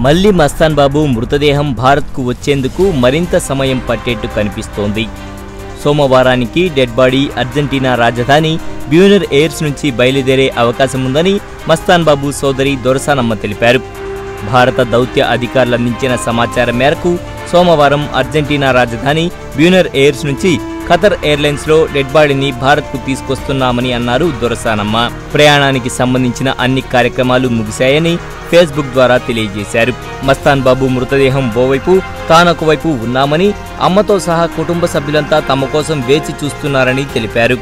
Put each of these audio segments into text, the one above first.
మళ్లీ మస్తాన్ బాబు మృతదేహం భారత్కు వచ్చేందుకు మరింత సమయం పట్టేట్టు కనిపిస్తోంది. సోమవారానికి డెడ్ బాడీ అర్జెంటీనా రాజధాని బ్యూనస్ ఎయిర్స్ నుంచి బయలుదేరే అవకాశముందని మస్తాన్ బాబు సోదరి దొరసానమ్మ తెలిపారు. భారత దౌత్య అధికారులు అందించిన సమాచారం మేరకు సోమవారం అర్జెంటీనా రాజధాని బ్యూనస్ ఎయిర్స్ నుంచి ఖతర్ ఎయిర్లైన్స్ లో డెడ్ బాడీని భారత్కు తీసుకొస్తున్నామని అన్నారు దొరసానమ్మ. ప్రయాణానికి సంబంధించిన అన్ని కార్యక్రమాలు ముగిశాయని ఫేస్బుక్ ద్వారా తెలియజేశారు. మస్తాన్ బాబు మృతదేహం ఓవైపు తానొకవైపు ఉన్నామని, అమ్మతో సహా కుటుంబ సభ్యులంతా తమ కోసం వేచి చూస్తున్నారని తెలిపారు.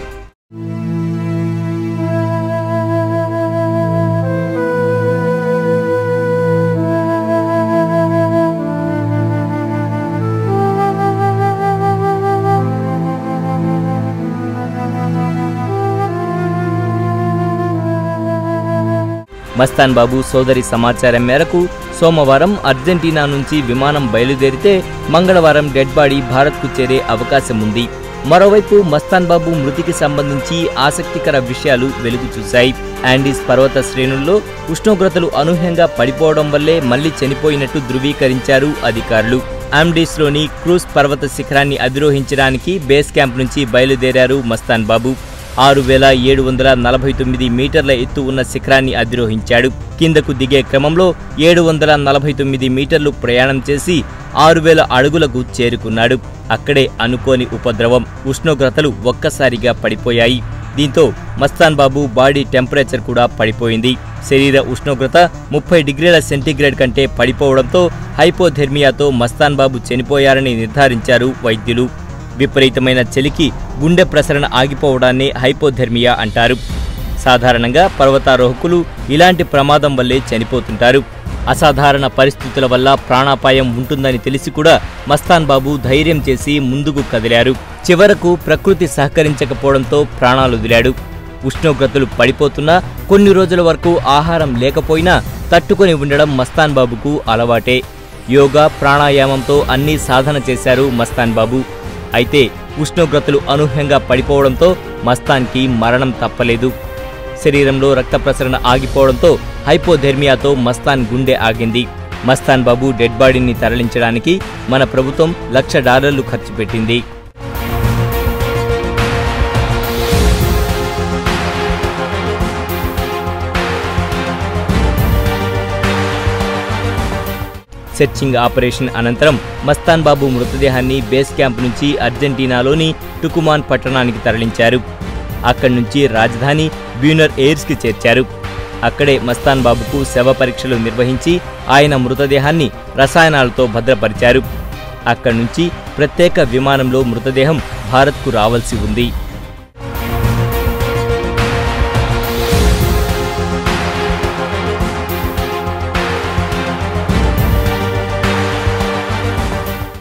మస్తాన్ బాబు సోదరి సమాచారం మేరకు సోమవారం అర్జెంటీనా నుంచి విమానం బయలుదేరితే మంగళవారం డెడ్ బాడీ భారత్కు చేరే అవకాశం ఉంది. మరోవైపు మస్తాన్ బాబు మృతికి సంబంధించి ఆసక్తికర విషయాలు వెలుగు చూశాయి. యాండీస్ పర్వత శ్రేణుల్లో ఉష్ణోగ్రతలు అనూహ్యంగా పడిపోవడం వల్లే మళ్లీ చనిపోయినట్టు ధృవీకరించారు అధికారులు. ఆండీస్లోని క్రూజ్ పర్వత శిఖరాన్ని అధిరోహించడానికి బేస్ క్యాంప్ నుంచి బయలుదేరారు మస్తాన్ బాబు. 6749 మీటర్ల ఎత్తు ఉన్న శిఖరాన్ని అధిరోహించాడు. కిందకు దిగే క్రమంలో 749 మీటర్లు ప్రయాణం చేసి 6000 అడుగులకు చేరుకున్నాడు. అక్కడే అనుకోని ఉపద్రవం, ఉష్ణోగ్రతలు ఒక్కసారిగా పడిపోయాయి. దీంతో మస్తాన్ బాబు బాడీ టెంపరేచర్ కూడా పడిపోయింది. శరీర ఉష్ణోగ్రత 30 డిగ్రీల సెంటీగ్రేడ్ కంటే పడిపోవడంతో హైపోథెర్మియాతో మస్తాన్ బాబు చనిపోయారని నిర్ధారించారు వైద్యులు. విపరీతమైన చలికి గుండె ప్రసరణ ఆగిపోవడాన్ని హైపోథెర్మియా అంటారు. సాధారణంగా పర్వతారోహకులు ఇలాంటి ప్రమాదం వల్లే చనిపోతుంటారు. అసాధారణ పరిస్థితుల వల్ల ప్రాణాపాయం ఉంటుందని తెలిసి కూడా మస్తాన్ బాబు ధైర్యం చేసి ముందుకు కదిలారు. చివరకు ప్రకృతి సహకరించకపోవడంతో ప్రాణాలొదిలాడు. ఉష్ణోగ్రతలు పడిపోతున్నా కొన్ని రోజుల వరకు ఆహారం లేకపోయినా తట్టుకొని ఉండడం మస్తాన్ బాబుకు అలవాటే. యోగా, ప్రాణాయామంతో అన్నీ సాధన చేశారు మస్తాన్ బాబు. అయితే ఉష్ణోగ్రతలు అనూహ్యంగా పడిపోవడంతో మస్తాన్కి మరణం తప్పలేదు. శరీరంలో రక్త ప్రసరణ ఆగిపోవడంతో హైపోథెర్మియాతో మస్తాన్ గుండె ఆగింది. మస్తాన్ బాబు డెడ్ బాడీని తరలించడానికి మన ప్రభుత్వం $1,00,000 ఖర్చు పెట్టింది. సెర్చింగ్ ఆపరేషన్ అనంతరం మస్తాన్ బాబు మృతదేహాన్ని బేస్ క్యాంప్ నుంచి అర్జెంటీనాలోని టుకుమాన్ పట్టణానికి తరలించారు. అక్కడి నుంచి రాజధాని బ్యూనస్ ఎయిర్స్కి చేర్చారు. అక్కడే మస్తాన్ బాబుకు శవ పరీక్షలు నిర్వహించి ఆయన మృతదేహాన్ని రసాయనాలతో భద్రపరిచారు. అక్కడి నుంచి ప్రత్యేక విమానంలో మృతదేహం భారత్కు రావాల్సి ఉంది.